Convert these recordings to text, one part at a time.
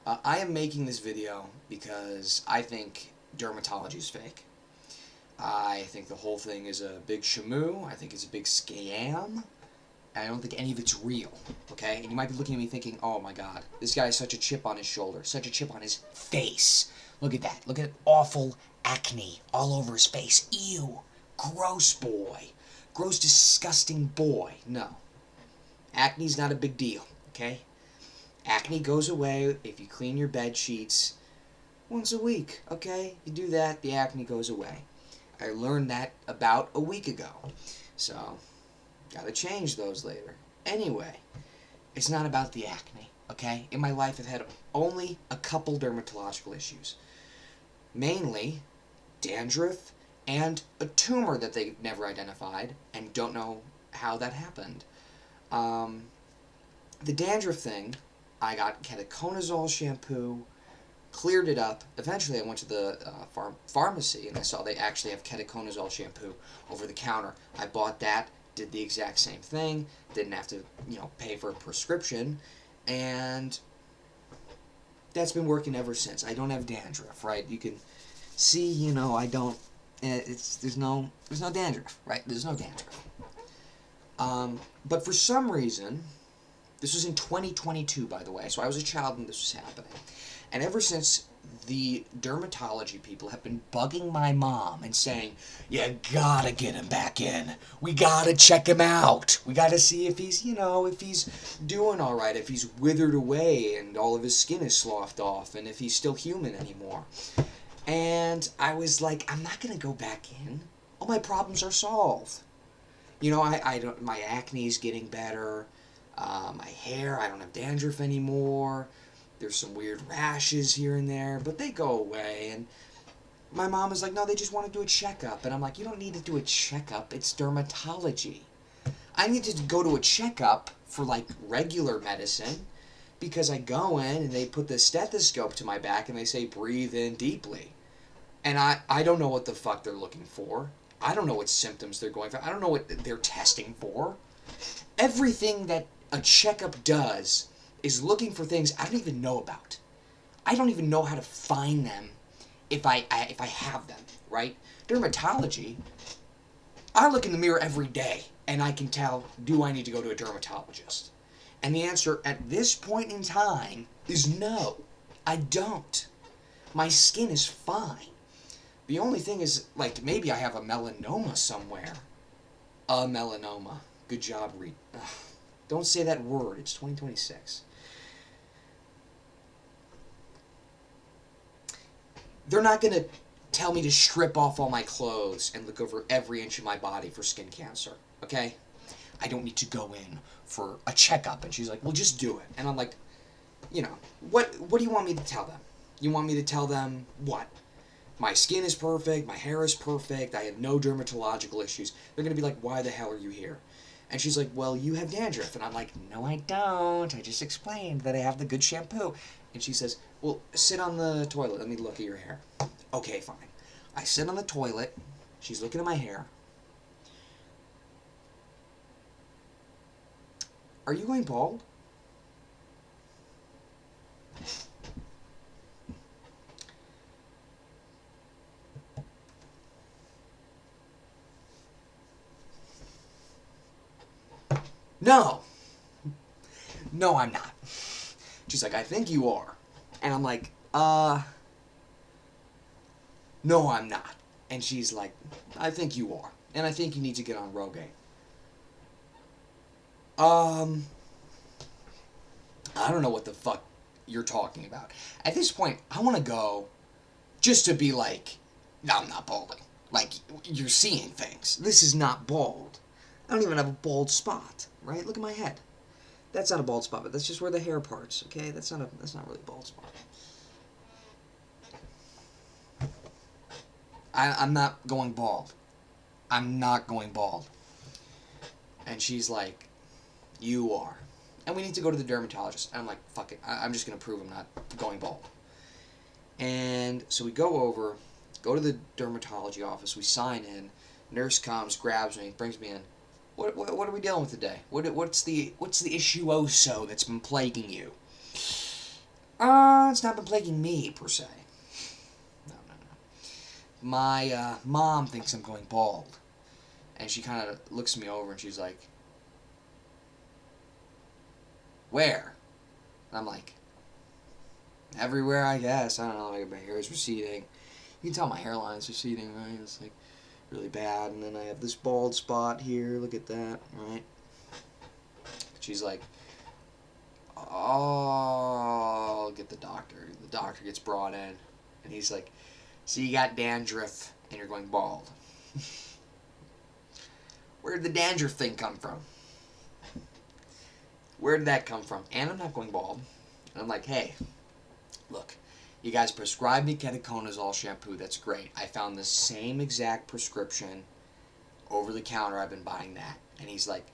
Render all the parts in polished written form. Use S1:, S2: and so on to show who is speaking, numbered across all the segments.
S1: I am making this video because I think dermatology is fake. I think the whole thing is a big shamoo. I think it's a big scam. I don't think any of it's real, okay? And you might be looking at me thinking, oh my god, this guy has such a chip on his shoulder, such a chip on his face. Look at that. Look at awful acne all over his face. Ew. Gross boy. Gross, disgusting boy. No. Acne's not a big deal, okay? Acne goes away if you clean your bed sheets once a week, okay? You do that, the acne goes away. I learned that about a week ago. So, gotta change those later. Anyway, it's not about the acne, okay? In my life, I've had only a couple dermatological issues. Mainly, dandruff and a tumor that they never identified and don't know how that happened. The dandruff thing, I got ketoconazole shampoo, cleared it up. Eventually, I went to the pharmacy and I saw they actually have ketoconazole shampoo over the counter. I bought that, did the exact same thing, didn't have to, pay for a prescription, and that's been working ever since. I don't have dandruff, right? You can see, I don't. There's no dandruff, right? There's no dandruff. But for some reason, this was in 2022, by the way, so I was a child when this was happening. And ever since, the dermatology people have been bugging my mom and saying, you gotta get him back in. We gotta check him out. We gotta see if he's, if he's doing alright, if he's withered away and all of his skin is sloughed off, and if he's still human anymore. And I was like, I'm not gonna go back in. All my problems are solved. I don't. My acne is getting better. My hair, I don't have dandruff anymore. There's some weird rashes here and there, but they go away. And my mom is like, no, they just want to do a checkup. And I'm like, you don't need to do a checkup. It's dermatology. I need to go to a checkup for, regular medicine because I go in and they put the stethoscope to my back and they say, breathe in deeply. And I don't know what the fuck they're looking for. I don't know what symptoms they're going for. I don't know what they're testing for. Everything that a checkup does is looking for things I don't even know about. I don't even know how to find them if I have them, right? Dermatology, I look in the mirror every day and I can tell, do I need to go to a dermatologist? And the answer at this point in time is no, I don't. My skin is fine. The only thing is, maybe I have a melanoma somewhere. A melanoma. Good job, Reed. Don't say that word. It's 2026. They're not going to tell me to strip off all my clothes and look over every inch of my body for skin cancer, okay? I don't need to go in for a checkup. And she's like, well, just do it. And I'm like, what do you want me to tell them? You want me to tell them what? My skin is perfect, my hair is perfect, I have no dermatological issues. They're going to be like, why the hell are you here? And she's like, well, you have dandruff. And I'm like, no, I don't. I just explained that I have the good shampoo. And she says, well, sit on the toilet. Let me look at your hair. Okay, fine. I sit on the toilet. She's looking at my hair. Are you going bald? No. No, I'm not. She's like, I think you are. And I'm like, no, I'm not. And she's like, I think you are. And I think you need to get on Rogaine. I don't know what the fuck you're talking about. At this point, I want to go just to be like, no, I'm not balding. You're seeing things. This is not bald. I don't even have a bald spot, right? Look at my head. That's not a bald spot, but that's just where the hair parts, okay? That's not really a bald spot. I'm not going bald. I'm not going bald. And she's like, you are. And we need to go to the dermatologist. And I'm like, fuck it. I'm just going to prove I'm not going bald. And so we go to the dermatology office. We sign in. Nurse comes, grabs me, brings me in. What are we dealing with today? What's the issue that's been plaguing you? It's not been plaguing me, per se. No, no, no. My mom thinks I'm going bald. And she kind of looks me over and she's like, where? And I'm like, everywhere, I guess. I don't know, like my hair is receding. You can tell my hairline's receding, right? It's like really bad. And then I have this bald spot here. Look at that, right? She's like, oh, I'll get the doctor. The doctor gets brought in. And he's like, so you got dandruff and you're going bald. Where did the dandruff thing come from? Where did that come from? And I'm not going bald. And I'm like, hey, look, you guys prescribed me ketoconazole shampoo. That's great. I found the same exact prescription over the counter. I've been buying that. And he's like,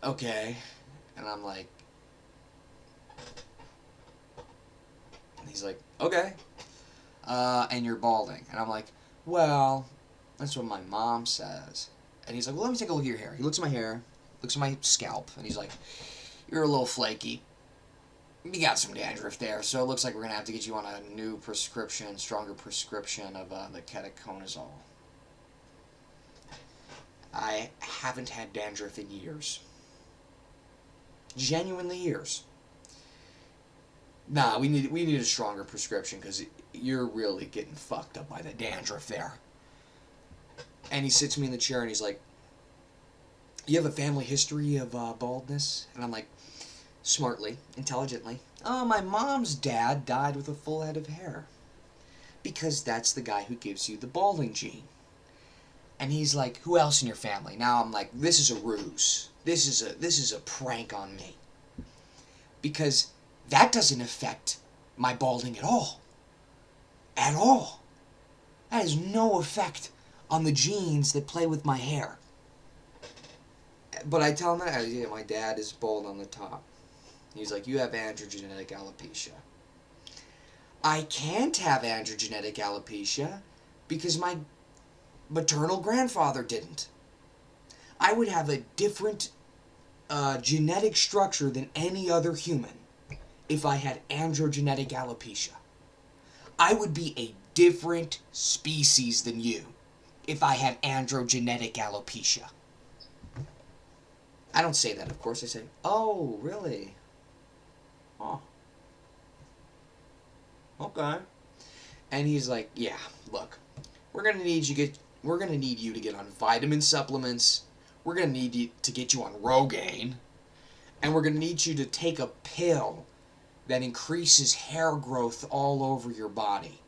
S1: okay. And I'm like, and he's like, okay. And you're balding. And I'm like, well, that's what my mom says. And he's like, well, let me take a look at your hair. He looks at my hair, looks at my scalp, and he's like, you're a little flaky. You got some dandruff there, so it looks like we're going to have to get you on a new prescription, stronger prescription of the ketoconazole. I haven't had dandruff in years. Genuinely years. Nah, we need a stronger prescription because you're really getting fucked up by the dandruff there. And he sits me in the chair and he's like, you have a family history of baldness? And I'm like, smartly, intelligently, oh, my mom's dad died with a full head of hair. Because that's the guy who gives you the balding gene. And he's like, who else in your family? Now I'm like, this is a ruse. This is a prank on me. Because that doesn't affect my balding at all. At all. That has no effect on the genes that play with my hair. But I tell him that, yeah, my dad is bald on the top. He's like, you have androgenetic alopecia. I can't have androgenetic alopecia because my maternal grandfather didn't. I would have a different genetic structure than any other human if I had androgenetic alopecia. I would be a different species than you if I had androgenetic alopecia. I don't say that, of course. I say, oh, really? Oh. Okay. And he's like, yeah, look, we're gonna need you to get on vitamin supplements. We're gonna need you to get you on Rogaine, and we're gonna need you to take a pill that increases hair growth all over your body.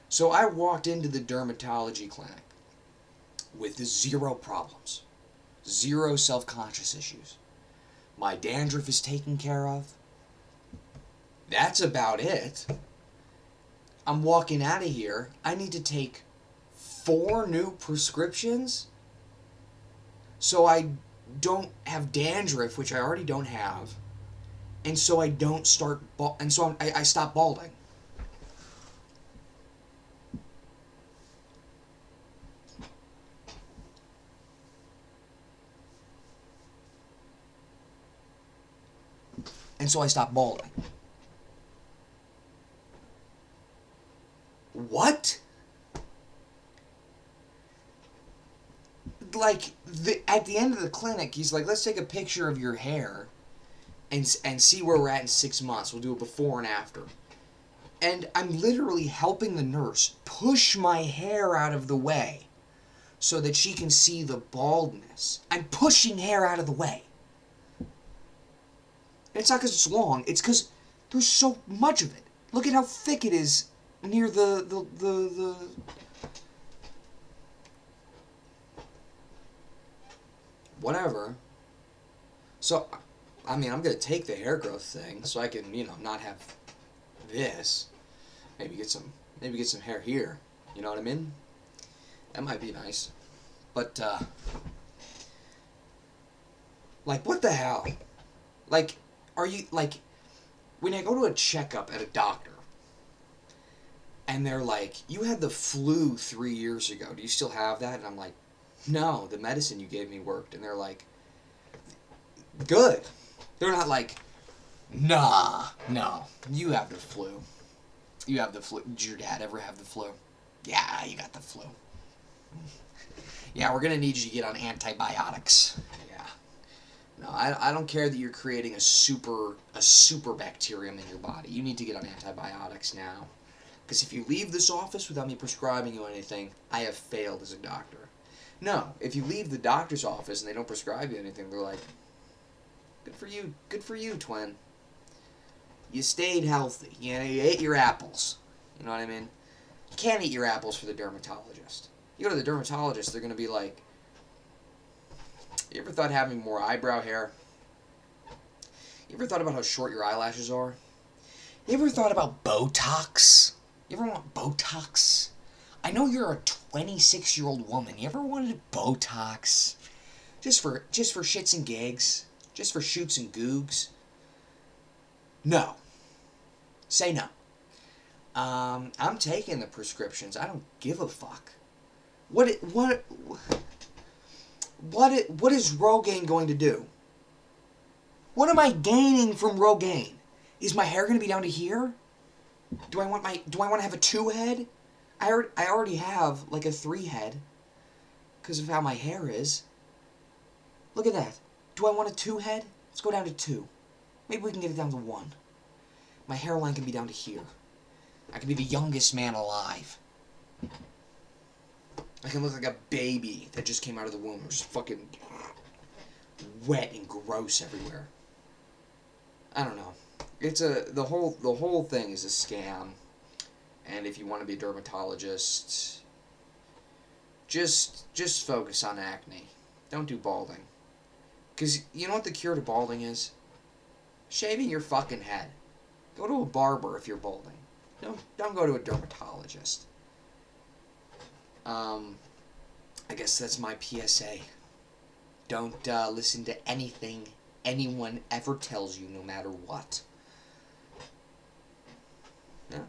S1: So I walked into the dermatology clinic with 0 problems, 0 self-conscious issues. My dandruff is taken care of. That's about it. I'm walking out of here. I need to take 4 new prescriptions so I don't have dandruff, which I already don't have, and so I don't start I stop balding. And so I stop balding. What? Like, at the end of the clinic, he's like, let's take a picture of your hair and see where we're at in 6 months. We'll do a before and after. And I'm literally helping the nurse push my hair out of the way so that she can see the baldness. I'm pushing hair out of the way. And it's not because it's long, it's because there's so much of it. Look at how thick it is near the whatever. So, I mean, I'm going to take the hair growth thing so I can, not have this. Maybe get some hair here. You know what I mean? That might be nice. But, like, what the hell? Like, are you, like, when I go to a checkup at a doctor, and they're like, you had the flu 3 years ago. Do you still have that? And I'm like, no, the medicine you gave me worked. And they're like, Good. They're not like, nah, no, you have the flu. You have the flu. Did your dad ever have the flu? Yeah, you got the flu. Yeah, we're gonna need you to get on antibiotics. Yeah. No, I don't care that you're creating a super bacterium in your body. You need to get on antibiotics now. Because if you leave this office without me prescribing you anything, I have failed as a doctor. No, if you leave the doctor's office and they don't prescribe you anything, they're like, good for you, twin. You stayed healthy. You know, you ate your apples. You know what I mean? You can't eat your apples for the dermatologist. You go to the dermatologist, they're going to be like, you ever thought having more eyebrow hair? You ever thought about how short your eyelashes are? You ever thought about Botox? You ever want Botox? I know you're a 26-year-old woman. You ever wanted Botox? Just for shits and gigs? Just for shoots and googs? No. Say no. I'm taking the prescriptions. I don't give a fuck. What is Rogaine going to do? What am I gaining from Rogaine? Is my hair going to be down to here? Do I want to have a 2-head? I already have like a 3-head because of how my hair is. Look at that. Do I want a 2-head? Let's go down to 2. Maybe we can get it down to 1. My hairline can be down to here. I can be the youngest man alive. I can look like a baby that just came out of the womb. Just fucking wet and gross everywhere. I don't know. It's the whole thing is a scam. And if you want to be a dermatologist, just focus on acne. Don't do balding. Because you know what the cure to balding is? Shaving your fucking head. Go to a barber if you're balding. Don't go to a dermatologist. I guess that's my PSA. Don't listen to anything anyone ever tells you, no matter what. Yeah.